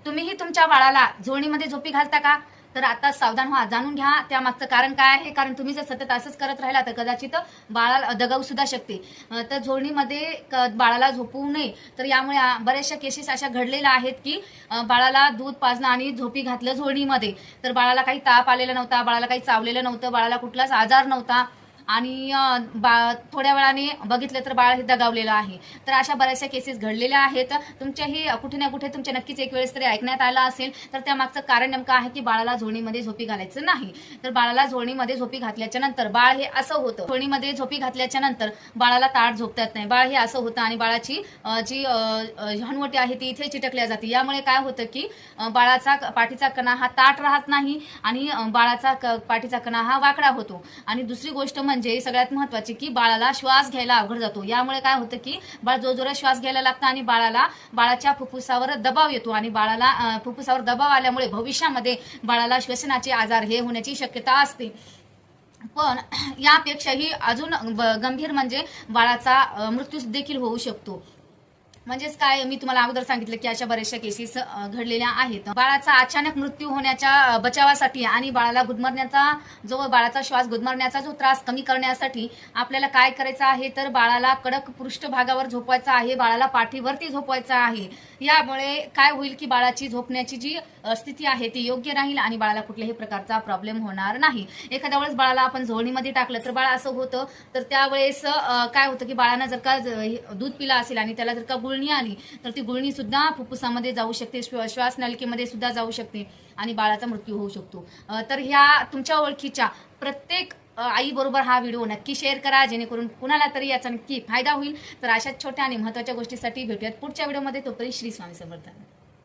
तुम्हीही तुमच्या बाळाला झोळणीमध्ये झोपी घालता का? तर आता सावधान व्हा, जाणून घ्या त्यामागचं कारण काय आहे. कारण तुम्ही जर सतत असंच करत राहिला तर कदाचित बाळाला दगावू सुद्धा शकते. तर झोळणीमध्ये बाळाला झोपवू नये. तर यामुळे बऱ्याचशा केसेस अशा घडलेल्या आहेत की बाळाला दूध पाजणं आणि झोपी घातलं झोळणीमध्ये, तर बाळाला काही ताप आलेला नव्हता, बाळाला काही चावलेलं नव्हतं, बाळाला कुठलाच आजार नव्हता आणि थोड्या वेळाने बघितलं तर बाळ हे दगावलेलं आहे. तर अशा बऱ्याचशा केसेस घडलेल्या आहेत. तुमच्याही कुठे ना कुठे तुमच्या नक्कीच एक वेळेस तरी ऐकण्यात आलं असेल. तर त्यामागचं कारण नेमकं आहे की बाळाला झोळणीमध्ये झोपी घालायचं नाही. तर बाळाला झोळणीमध्ये झोपी घातल्याच्या नंतर बाळ हे असं होतं, झोळणीमध्ये झोपी घातल्याच्या नंतर बाळाला ताट झोपता येत नाही, बाळ हे असं होतं आणि बाळाची जी हनुवटी आहे ती इथे चिटकल्या जाते. यामुळे काय होतं की बाळाचा पाठीचा कणा हा ताट राहत नाही आणि बाळाचा पाठीचा कणा हा वाकडा होतो. आणि दुसरी गोष्ट म्हणजे सगळ्यात महत्वाची की बाळाला श्वास घ्यायला अवघड जातो. यामुळे काय होतं की बाळ जोरजोरात श्वास घ्यायला लागतं आणि बाळाच्या फुफ्फुसावर दबाव येतो आणि बाळाला फुफ्फुसावर दबाव आल्यामुळे भविष्यामध्ये बाळाला श्वसनाचे आजार हे होण्याची शक्यता असते. पण यापेक्षाही अजून गंभीर म्हणजे बाळाचा मृत्यू देखील होऊ शकतो. म्हणजेच काय, मी तुम्हाला अगोदर सांगितलं की अशा बऱ्याचशा केसेस घडलेल्या आहेत. बाळाचा अचानक मृत्यू होण्याच्या बचावासाठी आणि बाळाचा श्वास गुदमरण्याचा जो त्रास कमी करण्यासाठी आपल्याला काय करायचं आहे, तर बाळाला कडक पृष्ठभागावर झोपवायचं आहे, बाळाला पाठीवरती झोपवायचं आहे. यामुळे काय होईल की बाळाची झोपण्याची जी स्थिती आहे ती योग्य राहील आणि बाळाला कुठल्याही प्रकारचा प्रॉब्लेम होणार नाही. एखाद्या वेळेस बाळाला आपण झोळणीमध्ये टाकलं तर बाळ असं होतं, तर त्यावेळेस काय होतं की बाळानं जर का दूध पिलं असेल आणि त्याला जर का गुळणी आली तर ती गुळणी सुद्धा फुफ्फुसामध्ये जाऊ शकते, श्वास नलिकेमध्ये सुद्धा जाऊ शकते आणि बाळाचा मृत्यू होऊ शकतो. तर ह्या तुमच्या ओळखीच्या प्रत्येक आई बरोबर हा व्हिडिओ नक्की शेअर करा, जेणेकरून कुणाला तरी याचा नक्की फायदा होईल. तर अशाच छोट्या आणि महत्त्वाच्या गोष्टीसाठी भेटूयात पुढच्या व्हिडिओमध्ये. तोपर्यंत श्री स्वामी समर्थ.